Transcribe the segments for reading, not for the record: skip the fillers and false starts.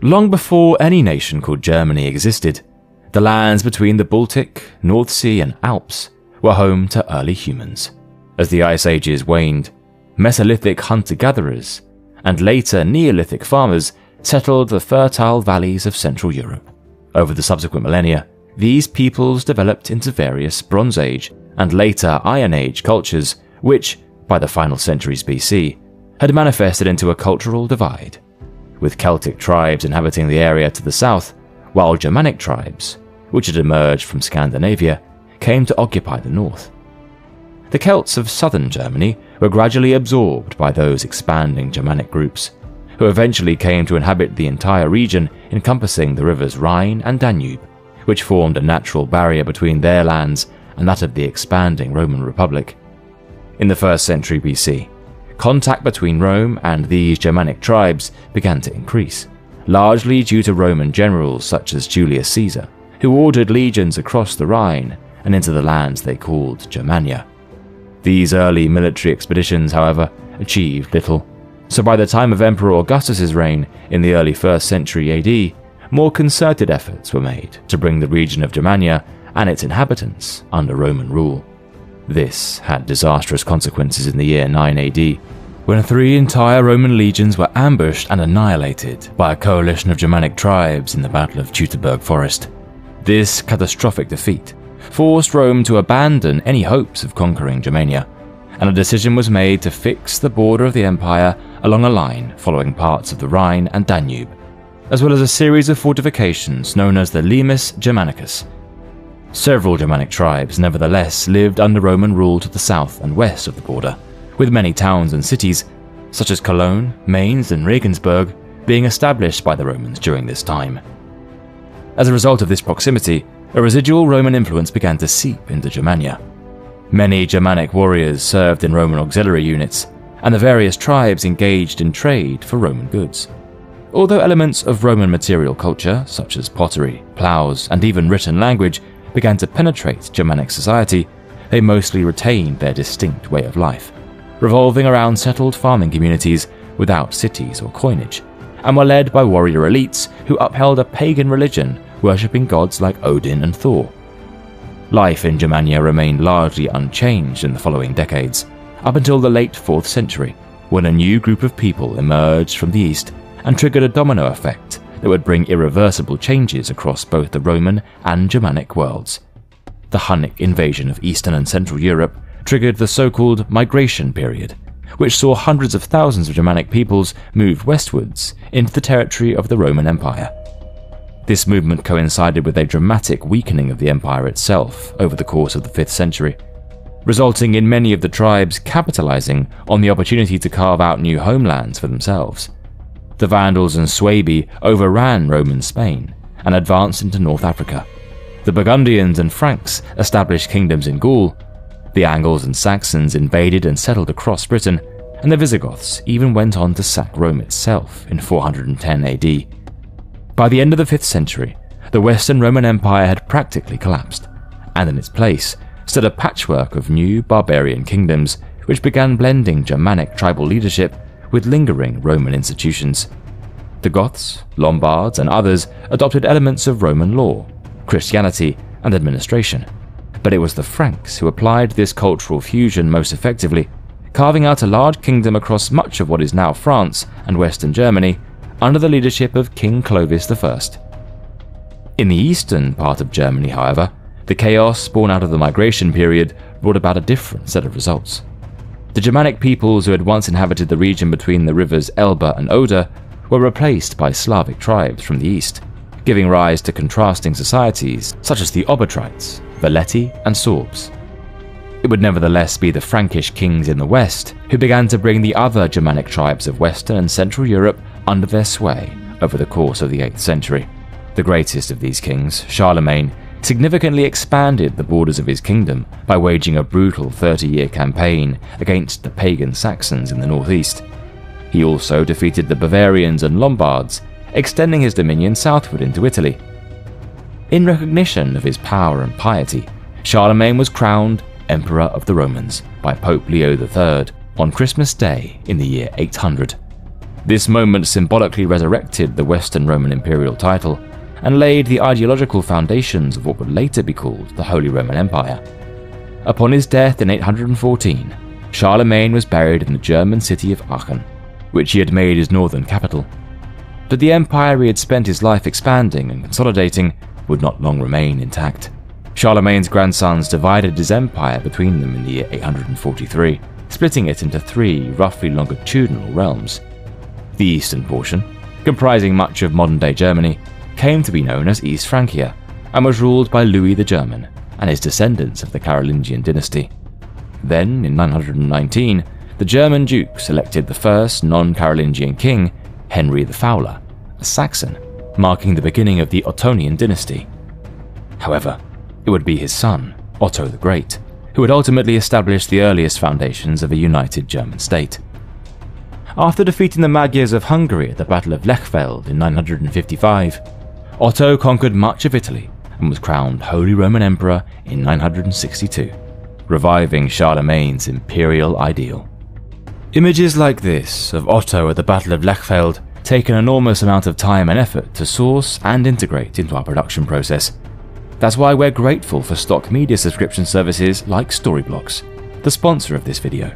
Long before any nation called Germany existed, the lands between the Baltic, North Sea and Alps were home to early humans. As the Ice Ages waned, Mesolithic hunter-gatherers and later Neolithic farmers settled the fertile valleys of Central Europe. Over the subsequent millennia, these peoples developed into various Bronze Age and later Iron Age cultures which, by the final centuries BC, had manifested into a cultural divide, with Celtic tribes inhabiting the area to the south, while Germanic tribes, which had emerged from Scandinavia, came to occupy the north. The Celts of southern Germany were gradually absorbed by those expanding Germanic groups, who eventually came to inhabit the entire region encompassing the rivers Rhine and Danube, which formed a natural barrier between their lands and that of the expanding Roman Republic. In the 1st century BC, contact between Rome and these Germanic tribes began to increase, largely due to Roman generals such as Julius Caesar, who ordered legions across the Rhine and into the lands they called Germania. These early military expeditions, however, achieved little, so by the time of Emperor Augustus's reign in the early 1st century AD, more concerted efforts were made to bring the region of Germania and its inhabitants under Roman rule. This had disastrous consequences in the year 9 AD, when 3 entire Roman legions were ambushed and annihilated by a coalition of Germanic tribes in the Battle of Teutoburg Forest. This catastrophic defeat forced Rome to abandon any hopes of conquering Germania, and a decision was made to fix the border of the empire along a line following parts of the Rhine and Danube, as well as a series of fortifications known as the Limes Germanicus. Several Germanic tribes nevertheless lived under Roman rule to the south and west of the border, with many towns and cities, such as Cologne, Mainz and Regensburg, being established by the Romans during this time. As a result of this proximity, a residual Roman influence began to seep into Germania. Many Germanic warriors served in Roman auxiliary units, and the various tribes engaged in trade for Roman goods. Although elements of Roman material culture, such as pottery, plows, and even written language, began to penetrate Germanic society, they mostly retained their distinct way of life, revolving around settled farming communities without cities or coinage, and were led by warrior elites who upheld a pagan religion worshipping gods like Odin and Thor. Life in Germania remained largely unchanged in the following decades, up until the late 4th century, when a new group of people emerged from the east and triggered a domino effect that would bring irreversible changes across both the Roman and Germanic worlds. The Hunnic invasion of Eastern and Central Europe triggered the so-called Migration period, which saw hundreds of thousands of Germanic peoples move westwards into the territory of the Roman Empire. This movement coincided with a dramatic weakening of the empire itself over the course of the 5th century, resulting in many of the tribes capitalizing on the opportunity to carve out new homelands for themselves. The Vandals and Suebi overran Roman Spain and advanced into North Africa. The Burgundians and Franks established kingdoms in Gaul. The Angles and Saxons invaded and settled across Britain, and the Visigoths even went on to sack Rome itself in 410 AD. By the end of the 5th century, the Western Roman Empire had practically collapsed, and in its place stood a patchwork of new barbarian kingdoms which began blending Germanic tribal leadership with lingering Roman institutions. The Goths, Lombards, and others adopted elements of Roman law, Christianity, and administration, but it was the Franks who applied this cultural fusion most effectively, carving out a large kingdom across much of what is now France and Western Germany under the leadership of King Clovis I. In the eastern part of Germany, however, the chaos born out of the Migration period brought about a different set of results. The Germanic peoples who had once inhabited the region between the rivers Elbe and Oder were replaced by Slavic tribes from the east, giving rise to contrasting societies such as the Obotrites, Veleti, and Sorbs. It would nevertheless be the Frankish kings in the west who began to bring the other Germanic tribes of Western and Central Europe under their sway over the course of the 8th century. The greatest of these kings, Charlemagne, significantly expanded the borders of his kingdom by waging a brutal 30-year campaign against the pagan Saxons in the northeast. He also defeated the Bavarians and Lombards, extending his dominion southward into Italy. In recognition of his power and piety, Charlemagne was crowned Emperor of the Romans by Pope Leo III on Christmas Day in the year 800. This moment symbolically resurrected the Western Roman imperial title and laid the ideological foundations of what would later be called the Holy Roman Empire. Upon his death in 814, Charlemagne was buried in the German city of Aachen, which he had made his northern capital. But the empire he had spent his life expanding and consolidating would not long remain intact. Charlemagne's grandsons divided his empire between them in the year 843, splitting it into 3 roughly longitudinal realms. The eastern portion, comprising much of modern-day Germany, came to be known as East Francia and was ruled by Louis the German and his descendants of the Carolingian dynasty. Then, in 919, the German dukes elected the first non-Carolingian king, Henry the Fowler, a Saxon, marking the beginning of the Ottonian dynasty. However, it would be his son, Otto the Great, who would ultimately establish the earliest foundations of a united German state. After defeating the Magyars of Hungary at the Battle of Lechfeld in 955, Otto conquered much of Italy and was crowned Holy Roman Emperor in 962, reviving Charlemagne's imperial ideal. Images like this of Otto at the Battle of Lechfeld take an enormous amount of time and effort to source and integrate into our production process. That's why we're grateful for stock media subscription services like Storyblocks, the sponsor of this video.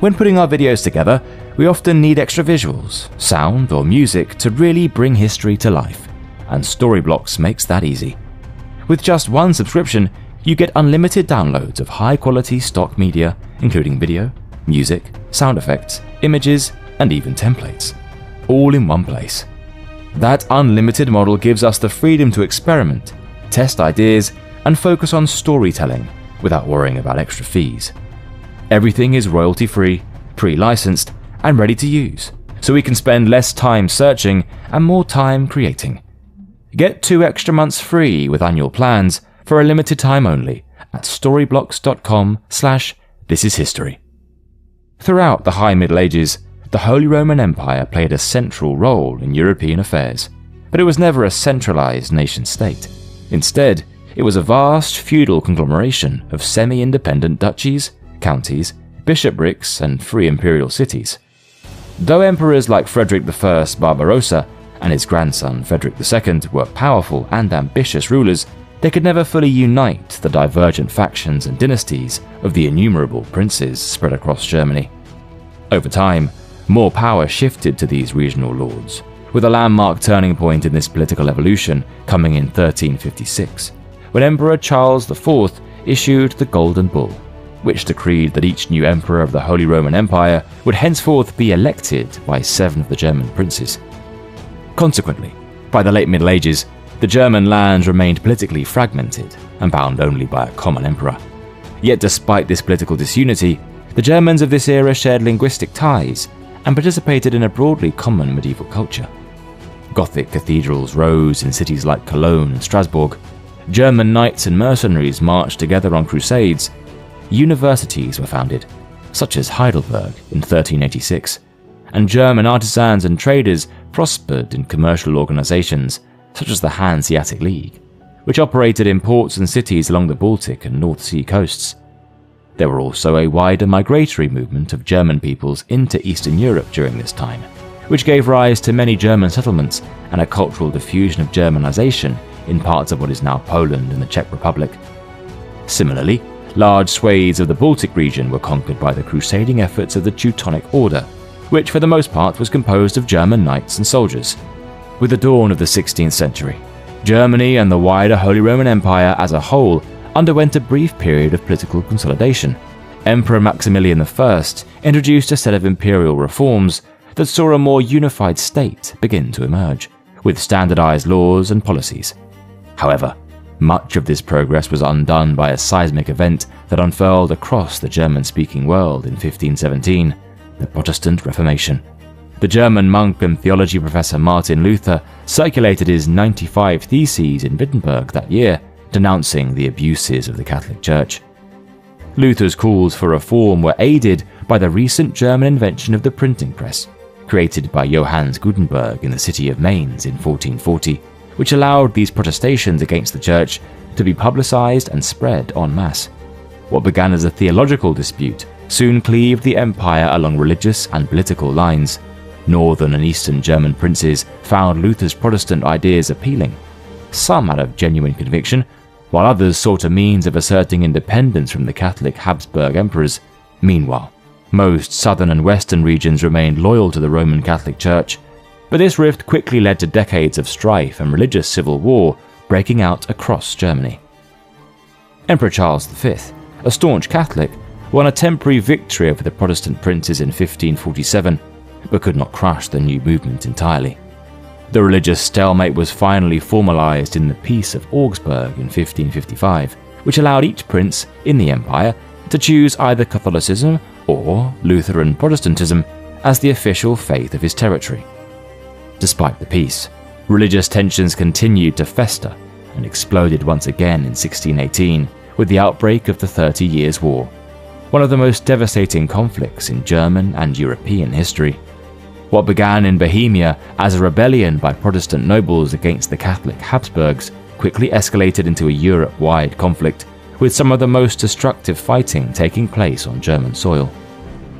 When putting our videos together, we often need extra visuals, sound, or music to really bring history to life, and Storyblocks makes that easy. With just one subscription, you get unlimited downloads of high-quality stock media, including video, music, sound effects, images, and even templates, all in one place. That unlimited model gives us the freedom to experiment, test ideas, and focus on storytelling without worrying about extra fees. Everything is royalty-free, pre-licensed, and ready to use, so we can spend less time searching and more time creating. Get 2 extra months free with annual plans for a limited time only at storyblocks.com/thisishistory. Throughout the High Middle Ages, the Holy Roman Empire played a central role in European affairs, but it was never a centralized nation-state. Instead, it was a vast feudal conglomeration of semi-independent duchies, counties, bishoprics, and free imperial cities. Though emperors like Frederick I Barbarossa and his grandson Frederick II were powerful and ambitious rulers, they could never fully unite the divergent factions and dynasties of the innumerable princes spread across Germany. Over time, more power shifted to these regional lords, with a landmark turning point in this political evolution coming in 1356, when Emperor Charles IV issued the Golden Bull, which decreed that each new emperor of the Holy Roman Empire would henceforth be elected by 7 of the German princes. Consequently, by the late Middle Ages, the German lands remained politically fragmented and bound only by a common emperor. Yet despite this political disunity, the Germans of this era shared linguistic ties and participated in a broadly common medieval culture. Gothic cathedrals rose in cities like Cologne and Strasbourg. German knights and mercenaries marched together on crusades. Universities were founded, such as Heidelberg in 1386, and German artisans and traders prospered in commercial organizations such as the Hanseatic League, which operated in ports and cities along the Baltic and North Sea coasts. There were also a wider migratory movement of German peoples into Eastern Europe during this time, which gave rise to many German settlements and a cultural diffusion of Germanization in parts of what is now Poland and the Czech Republic. Similarly, large swathes of the Baltic region were conquered by the crusading efforts of the Teutonic Order, which for the most part was composed of German knights and soldiers. With the dawn of the 16th century, Germany and the wider Holy Roman Empire as a whole underwent a brief period of political consolidation. Emperor Maximilian I introduced a set of imperial reforms that saw a more unified state begin to emerge, with standardized laws and policies. However, much of this progress was undone by a seismic event that unfurled across the German-speaking world in 1517, the Protestant Reformation. The German monk and theology professor Martin Luther circulated his 95 Theses in Wittenberg that year, denouncing the abuses of the Catholic Church. Luther's calls for reform were aided by the recent German invention of the printing press, created by Johannes Gutenberg in the city of Mainz in 1440, which allowed these protestations against the Church to be publicized and spread en masse. What began as a theological dispute soon cleaved the empire along religious and political lines. Northern and Eastern German princes found Luther's Protestant ideas appealing, some out of genuine conviction, while others sought a means of asserting independence from the Catholic Habsburg emperors. Meanwhile, most southern and western regions remained loyal to the Roman Catholic Church, but this rift quickly led to decades of strife and religious civil war breaking out across Germany. Emperor Charles V, a staunch Catholic, won a temporary victory over the Protestant princes in 1547, but could not crush the new movement entirely. The religious stalemate was finally formalized in the Peace of Augsburg in 1555, which allowed each prince in the empire to choose either Catholicism or Lutheran Protestantism as the official faith of his territory. Despite the peace, religious tensions continued to fester and exploded once again in 1618 with the outbreak of the 30 Years' War, one of the most devastating conflicts in German and European history. What began in Bohemia as a rebellion by Protestant nobles against the Catholic Habsburgs quickly escalated into a Europe-wide conflict, with some of the most destructive fighting taking place on German soil.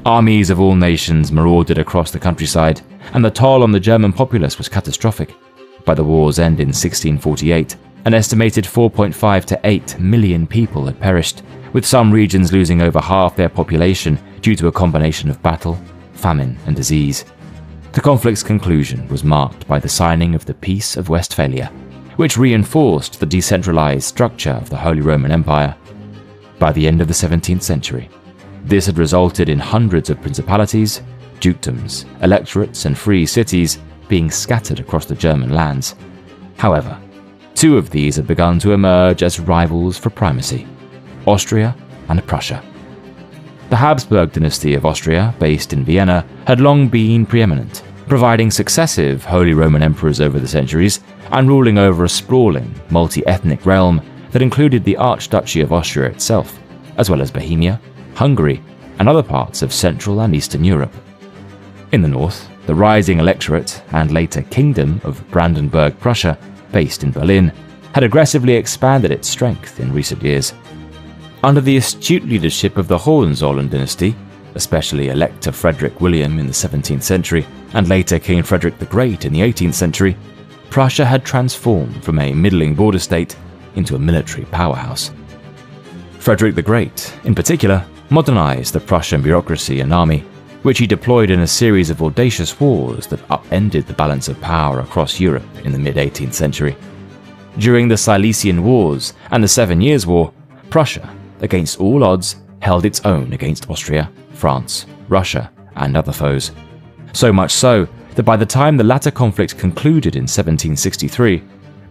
Armies of all nations marauded across the countryside, and the toll on the German populace was catastrophic. By the war's end in 1648, an estimated 4.5 to 8 million people had perished, with some regions losing over half their population due to a combination of battle, famine, and disease. The conflict's conclusion was marked by the signing of the Peace of Westphalia, which reinforced the decentralized structure of the Holy Roman Empire. By the end of the 17th century, this had resulted in hundreds of principalities, dukedoms, electorates, and free cities being scattered across the German lands. However, two of these had begun to emerge as rivals for primacy: Austria and Prussia. The Habsburg dynasty of Austria, based in Vienna, had long been preeminent, providing successive Holy Roman emperors over the centuries and ruling over a sprawling, multi-ethnic realm that included the Archduchy of Austria itself, as well as Bohemia, Hungary, and other parts of Central and Eastern Europe. In the north, the rising electorate and later Kingdom of Brandenburg-Prussia, based in Berlin, had aggressively expanded its strength in recent years. Under the astute leadership of the Hohenzollern dynasty, especially Elector Frederick William in the 17th century and later King Frederick the Great in the 18th century, Prussia had transformed from a middling border state into a military powerhouse. Frederick the Great, in particular, modernized the Prussian bureaucracy and army, which he deployed in a series of audacious wars that upended the balance of power across Europe in the mid-18th century. During the Silesian Wars and the 7 Years' War, Prussia, against all odds, held its own against Austria, France, Russia, and other foes. So much so that by the time the latter conflict concluded in 1763,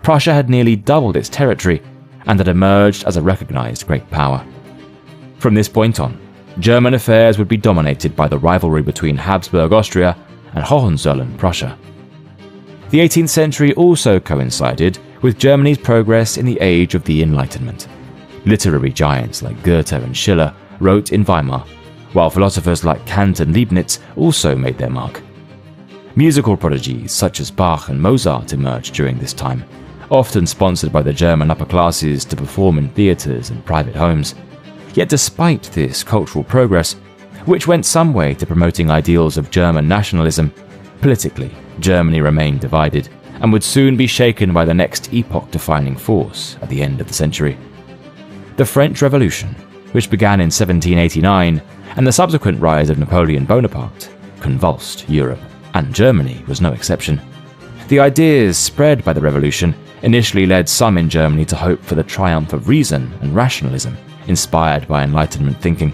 Prussia had nearly doubled its territory and had emerged as a recognized great power. From this point on, German affairs would be dominated by the rivalry between Habsburg Austria and Hohenzollern Prussia. The 18th century also coincided with Germany's progress in the age of the Enlightenment. Literary giants like Goethe and Schiller wrote in Weimar, while philosophers like Kant and Leibniz also made their mark. Musical prodigies such as Bach and Mozart emerged during this time, often sponsored by the German upper classes to perform in theatres and private homes. Yet despite this cultural progress, which went some way to promoting ideals of German nationalism, politically, Germany remained divided and would soon be shaken by the next epoch-defining force at the end of the century. The French Revolution, which began in 1789, and the subsequent rise of Napoleon Bonaparte, convulsed Europe, and Germany was no exception. The ideas spread by the revolution initially led some in Germany to hope for the triumph of reason and rationalism, inspired by Enlightenment thinking.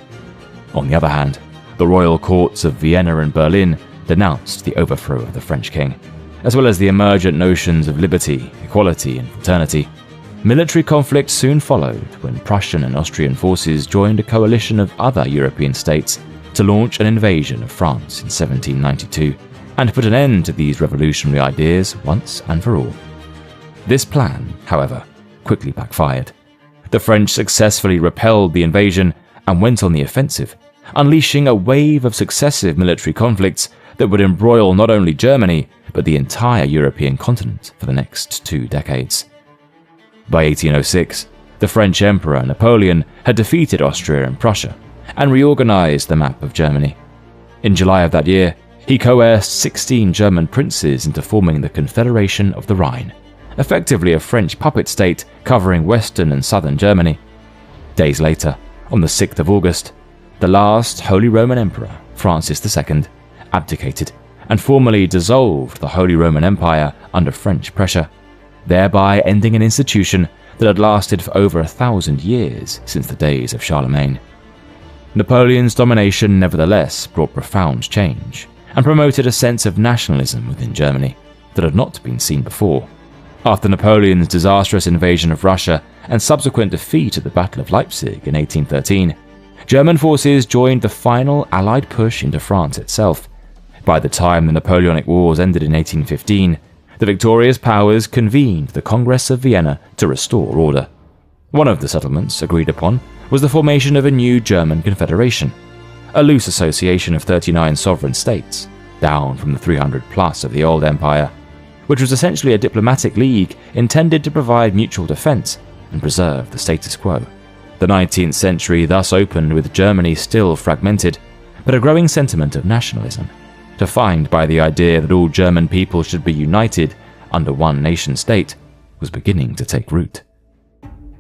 On the other hand, the royal courts of Vienna and Berlin denounced the overthrow of the French king, as well as the emergent notions of liberty, equality, and fraternity. Military conflict soon followed when Prussian and Austrian forces joined a coalition of other European states to launch an invasion of France in 1792 and put an end to these revolutionary ideas once and for all. This plan, however, quickly backfired. The French successfully repelled the invasion and went on the offensive, unleashing a wave of successive military conflicts that would embroil not only Germany, but the entire European continent for the next 2 decades. By 1806, the French Emperor Napoleon had defeated Austria and Prussia and reorganized the map of Germany. In July of that year, he coerced 16 German princes into forming the Confederation of the Rhine, effectively a French puppet state covering western and southern Germany. Days later, on the 6th of August, the last Holy Roman Emperor, Francis II, abdicated and formally dissolved the Holy Roman Empire under French pressure, thereby ending an institution that had lasted for over 1,000 years since the days of Charlemagne. Napoleon's domination nevertheless brought profound change and promoted a sense of nationalism within Germany that had not been seen before. After Napoleon's disastrous invasion of Russia and subsequent defeat at the Battle of Leipzig in 1813, German forces joined the final Allied push into France itself. By the time the Napoleonic Wars ended in 1815, the victorious powers convened the Congress of Vienna to restore order. One of the settlements agreed upon was the formation of a new German confederation, a loose association of 39 sovereign states, down from the 300 plus of the old empire, which was essentially a diplomatic league intended to provide mutual defense and preserve the status quo. The 19th century thus opened with Germany still fragmented, but a growing sentiment of nationalism, defined by the idea that all German people should be united under one nation-state, was beginning to take root.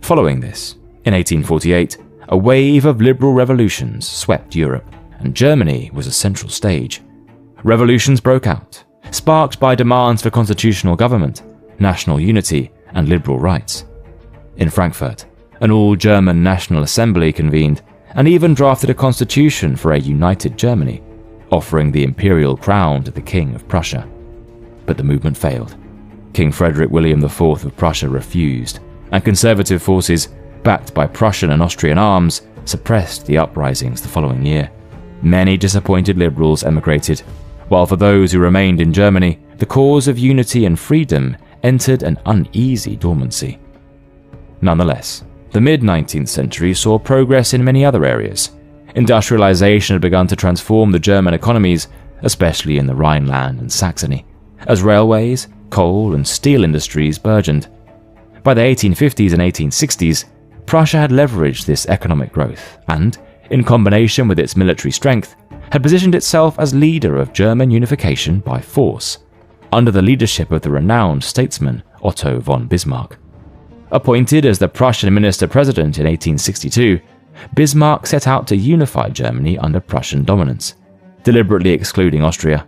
Following this, in 1848, a wave of liberal revolutions swept Europe, and Germany was a central stage. Revolutions broke out, sparked by demands for constitutional government, national unity, and liberal rights. In Frankfurt, an all-German National Assembly convened and even drafted a constitution for a united Germany, offering the imperial crown to the King of Prussia. But the movement failed. King Frederick William IV of Prussia refused, and conservative forces, backed by Prussian and Austrian arms, suppressed the uprisings the following year. Many disappointed liberals emigrated, while for those who remained in Germany, the cause of unity and freedom entered an uneasy dormancy. Nonetheless, the mid-19th century saw progress in many other areas. Industrialization had begun to transform the German economies, especially in the Rhineland and Saxony, as railways, coal, and steel industries burgeoned. By the 1850s and 1860s, Prussia had leveraged this economic growth and, in combination with its military strength, had positioned itself as leader of German unification by force, under the leadership of the renowned statesman Otto von Bismarck. Appointed as the Prussian minister-president in 1862, Bismarck set out to unify Germany under Prussian dominance, deliberately excluding Austria.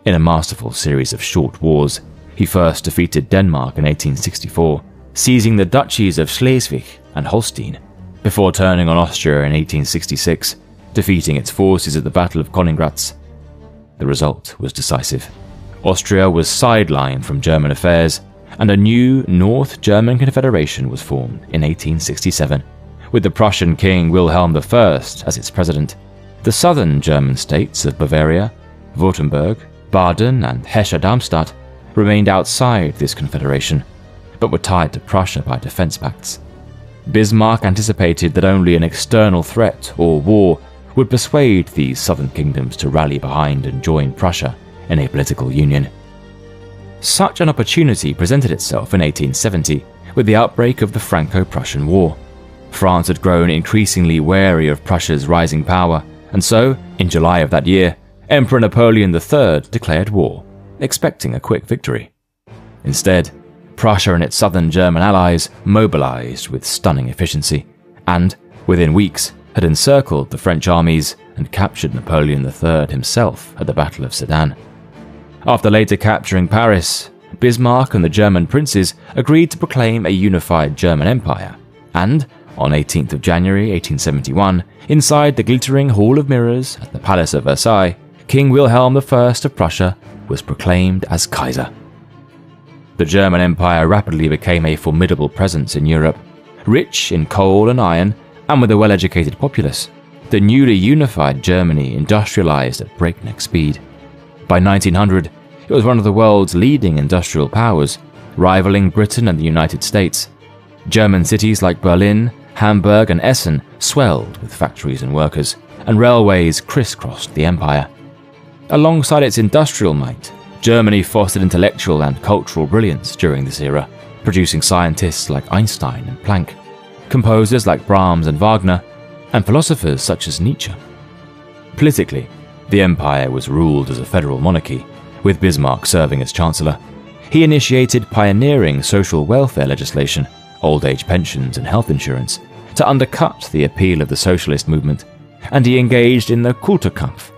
In a masterful series of short wars, he first defeated Denmark in 1864, seizing the duchies of Schleswig and Holstein, before turning on Austria in 1866, defeating its forces at the Battle of Königgrätz. The result was decisive. Austria was sidelined from German affairs, and a new North German Confederation was formed in 1867, with the Prussian King Wilhelm I as its president. The southern German states of Bavaria, Württemberg, Baden, and Hesse-Darmstadt remained outside this confederation, but were tied to Prussia by defense pacts. Bismarck anticipated that only an external threat or war would persuade these southern kingdoms to rally behind and join Prussia in a political union. Such an opportunity presented itself in 1870 with the outbreak of the Franco-Prussian War. France had grown increasingly wary of Prussia's rising power, and so, in July of that year, Emperor Napoleon III declared war, expecting a quick victory. Instead, Prussia and its southern German allies mobilized with stunning efficiency, and, within weeks, had encircled the French armies and captured Napoleon III himself at the Battle of Sedan. After later capturing Paris, Bismarck and the German princes agreed to proclaim a unified German empire, and, on 18th of January 1871, inside the glittering Hall of Mirrors at the Palace of Versailles, King Wilhelm I of Prussia was proclaimed as Kaiser. The German Empire rapidly became a formidable presence in Europe, rich in coal and iron, and with a well-educated populace. The newly unified Germany industrialized at breakneck speed. By 1900, it was one of the world's leading industrial powers, rivaling Britain and the United States. German cities like Berlin, Hamburg, and Essen swelled with factories and workers, and railways crisscrossed the empire. Alongside its industrial might, Germany fostered intellectual and cultural brilliance during this era, producing scientists like Einstein and Planck, composers like Brahms and Wagner, and philosophers such as Nietzsche. Politically, The empire was ruled as a federal monarchy, with Bismarck serving as chancellor. He initiated pioneering social welfare legislation, old age pensions and health insurance, to undercut the appeal of the socialist movement, and he engaged in the Kulturkampf,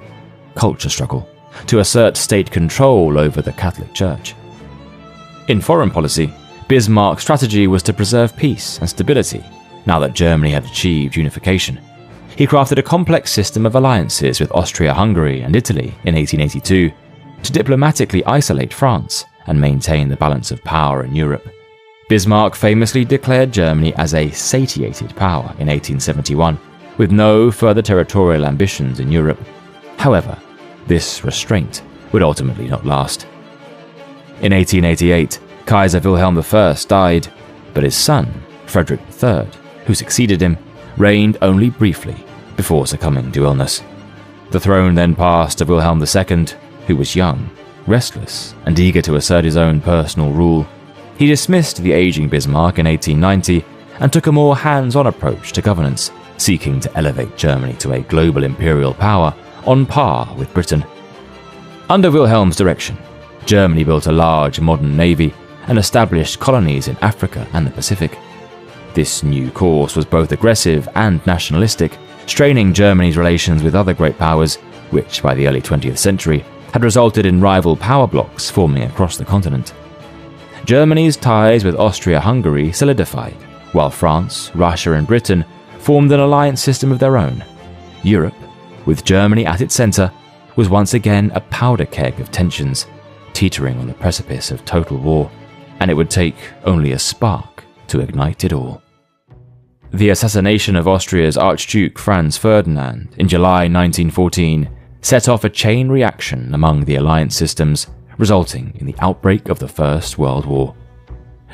culture struggle, to assert state control over the Catholic Church. In foreign policy, Bismarck's strategy was to preserve peace and stability now that Germany had achieved unification. He crafted a complex system of alliances with Austria-Hungary and Italy in 1882 to diplomatically isolate France and maintain the balance of power in Europe. Bismarck famously declared Germany as a satiated power in 1871, with no further territorial ambitions in Europe. However, this restraint would ultimately not last. In 1888, Kaiser Wilhelm I died, but his son, Frederick III, who succeeded him, reigned only briefly before succumbing to illness. The throne then passed to Wilhelm II, who was young, restless, and eager to assert his own personal rule. He dismissed the aging Bismarck in 1890 and took a more hands-on approach to governance, seeking to elevate Germany to a global imperial power on par with Britain. Under Wilhelm's direction, Germany built a large modern navy and established colonies in Africa and the Pacific. This new course was both aggressive and nationalistic, straining Germany's relations with other great powers, which by the early 20th century had resulted in rival power blocs forming across the continent. Germany's ties with Austria-Hungary solidified, while France, Russia and Britain formed an alliance system of their own. Europe, with Germany at its centre, was once again a powder keg of tensions, teetering on the precipice of total war, and it would take only a spark to ignite it all. The assassination of Austria's Archduke Franz Ferdinand in July 1914 set off a chain reaction among the alliance systems, resulting in the outbreak of the First World War.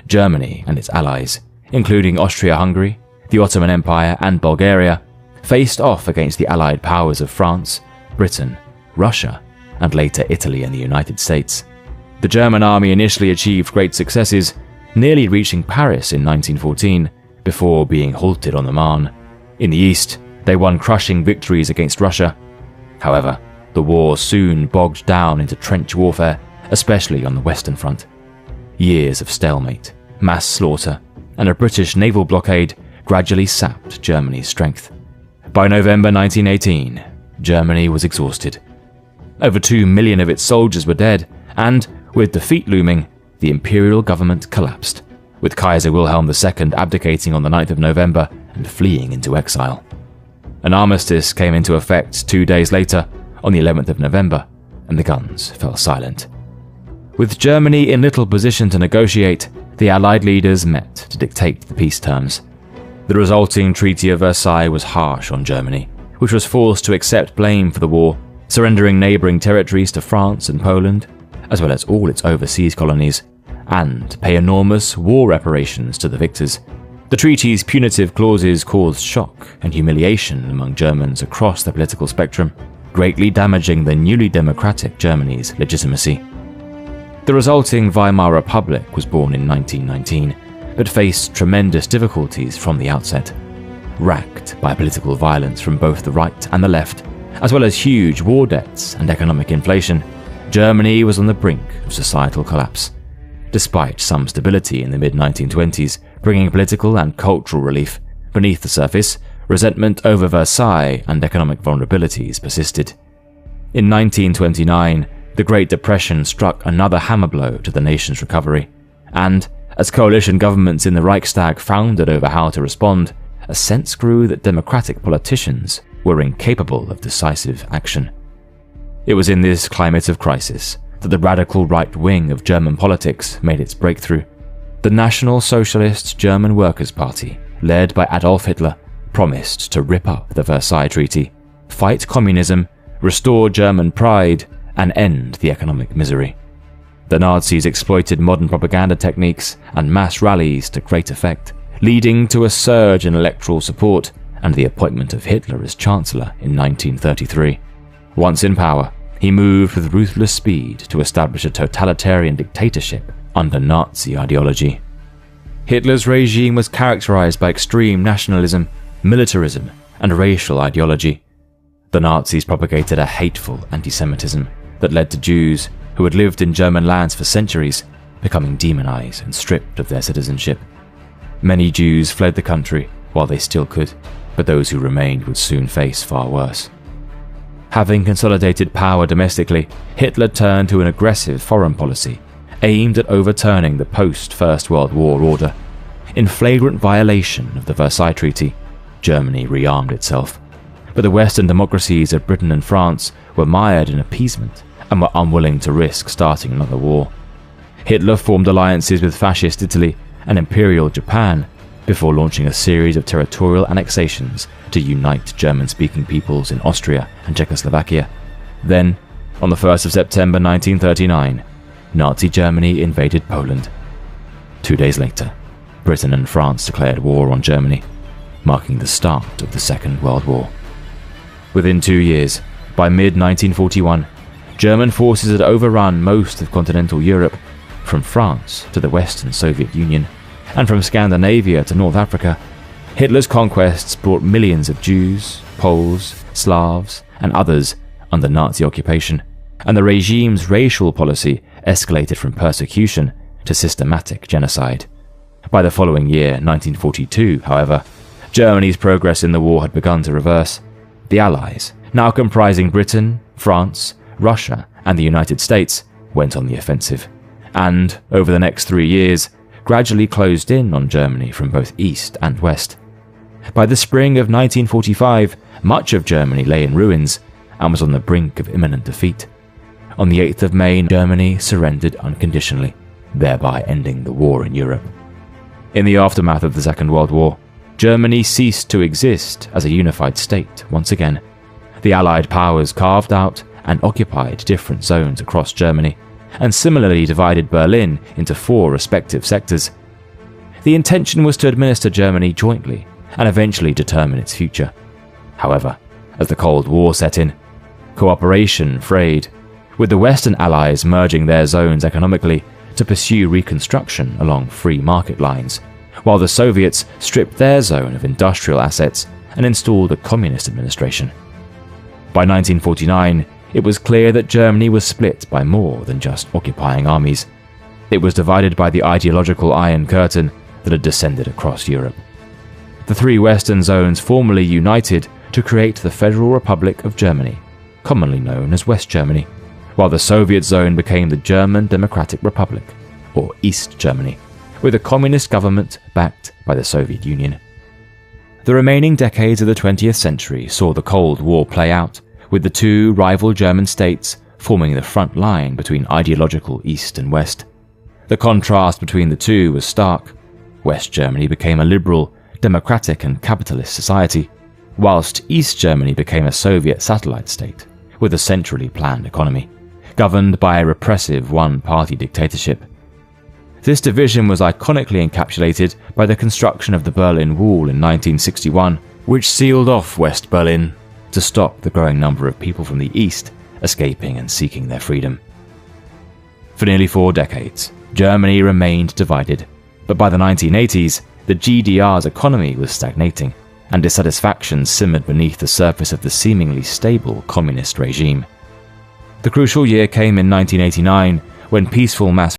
Germany and its allies, including Austria-Hungary, the Ottoman Empire and Bulgaria, faced off against the allied powers of France, Britain, Russia, and later Italy and the United States. The German army initially achieved great successes, nearly reaching Paris in 1914, before being halted on the Marne. In the east, they won crushing victories against Russia. However, the war soon bogged down into trench warfare, especially on the Western Front. Years of stalemate, mass slaughter, and a British naval blockade gradually sapped Germany's strength. By November 1918, Germany was exhausted. Over 2 million of its soldiers were dead, and, with defeat looming, the imperial government collapsed, with Kaiser Wilhelm II abdicating on the 9th of November and fleeing into exile. An armistice came into effect 2 days later, on the 11th of November, and the guns fell silent. With Germany in little position to negotiate, the Allied leaders met to dictate the peace terms. The resulting Treaty of Versailles was harsh on Germany, which was forced to accept blame for the war, surrendering neighbouring territories to France and Poland, as well as all its overseas colonies, and pay enormous war reparations to the victors. The treaty's punitive clauses caused shock and humiliation among Germans across the political spectrum, greatly damaging the newly democratic Germany's legitimacy. The resulting Weimar Republic was born in 1919, but faced tremendous difficulties from the outset. Racked by political violence from both the right and the left, as well as huge war debts and economic inflation, Germany was on the brink of societal collapse. Despite some stability in the mid-1920s, bringing political and cultural relief, beneath the surface, resentment over Versailles and economic vulnerabilities persisted. In 1929, the Great Depression struck another hammer blow to the nation's recovery, and, as coalition governments in the Reichstag floundered over how to respond, a sense grew that democratic politicians were incapable of decisive action. It was in this climate of crisis that the radical right wing of German politics made its breakthrough. The National Socialist German Workers' Party, led by Adolf Hitler, promised to rip up the Versailles Treaty, fight communism, restore German pride, and end the economic misery. The Nazis exploited modern propaganda techniques and mass rallies to great effect, leading to a surge in electoral support and the appointment of Hitler as Chancellor in 1933. Once in power, he moved with ruthless speed to establish a totalitarian dictatorship under Nazi ideology. Hitler's regime was characterized by extreme nationalism, militarism, and racial ideology. The Nazis propagated a hateful anti-Semitism that led to Jews who had lived in German lands for centuries becoming demonized and stripped of their citizenship. Many Jews fled the country while they still could, but those who remained would soon face far worse. Having consolidated power domestically, Hitler turned to an aggressive foreign policy aimed at overturning the post-First World War order. In flagrant violation of the Versailles Treaty, Germany rearmed itself, but the Western democracies of Britain and France were mired in appeasement and were unwilling to risk starting another war. Hitler formed alliances with Fascist Italy and Imperial Japan before launching a series of territorial annexations to unite German-speaking peoples in Austria and Czechoslovakia. Then, on the 1st of September 1939, Nazi Germany invaded Poland. 2 days later, Britain and France declared war on Germany, marking the start of the Second World War. Within 2 years, by mid-1941, German forces had overrun most of continental Europe, from France to the Western Soviet Union, and from Scandinavia to North Africa. Hitler's conquests brought millions of Jews, Poles, Slavs, and others under Nazi occupation, and the regime's racial policy escalated from persecution to systematic genocide. By the following year, 1942, however, Germany's progress in the war had begun to reverse. The Allies, now comprising Britain, France, Russia, and the United States, went on the offensive, and, over the next 3 years, gradually closed in on Germany from both east and west. By the spring of 1945, much of Germany lay in ruins and was on the brink of imminent defeat. On the 8th of May, Germany surrendered unconditionally, thereby ending the war in Europe. In the aftermath of the Second World War, Germany ceased to exist as a unified state once again. The Allied powers carved out and occupied different zones across Germany, and similarly divided Berlin into 4 respective sectors. The intention was to administer Germany jointly and eventually determine its future. However, as the Cold War set in, cooperation frayed, with the Western Allies merging their zones economically to pursue reconstruction along free market lines, while the Soviets stripped their zone of industrial assets and installed a communist administration. By 1949, it was clear that Germany was split by more than just occupying armies. It was divided by the ideological Iron Curtain that had descended across Europe. The 3 Western zones formally united to create the Federal Republic of Germany, commonly known as West Germany, while the Soviet zone became the German Democratic Republic, or East Germany, with a communist government backed by the Soviet Union. The remaining decades of the 20th century saw the Cold War play out, with the 2 rival German states forming the front line between ideological East and West. The contrast between the two was stark. West Germany became a liberal, democratic and capitalist society, whilst East Germany became a Soviet satellite state with a centrally planned economy, governed by a repressive one-party dictatorship. This division was iconically encapsulated by the construction of the Berlin Wall in 1961, which sealed off West Berlin to stop the growing number of people from the East escaping and seeking their freedom. For nearly 4 decades, Germany remained divided, but by the 1980s, the GDR's economy was stagnating, and dissatisfaction simmered beneath the surface of the seemingly stable communist regime. The crucial year came in 1989, when peaceful mass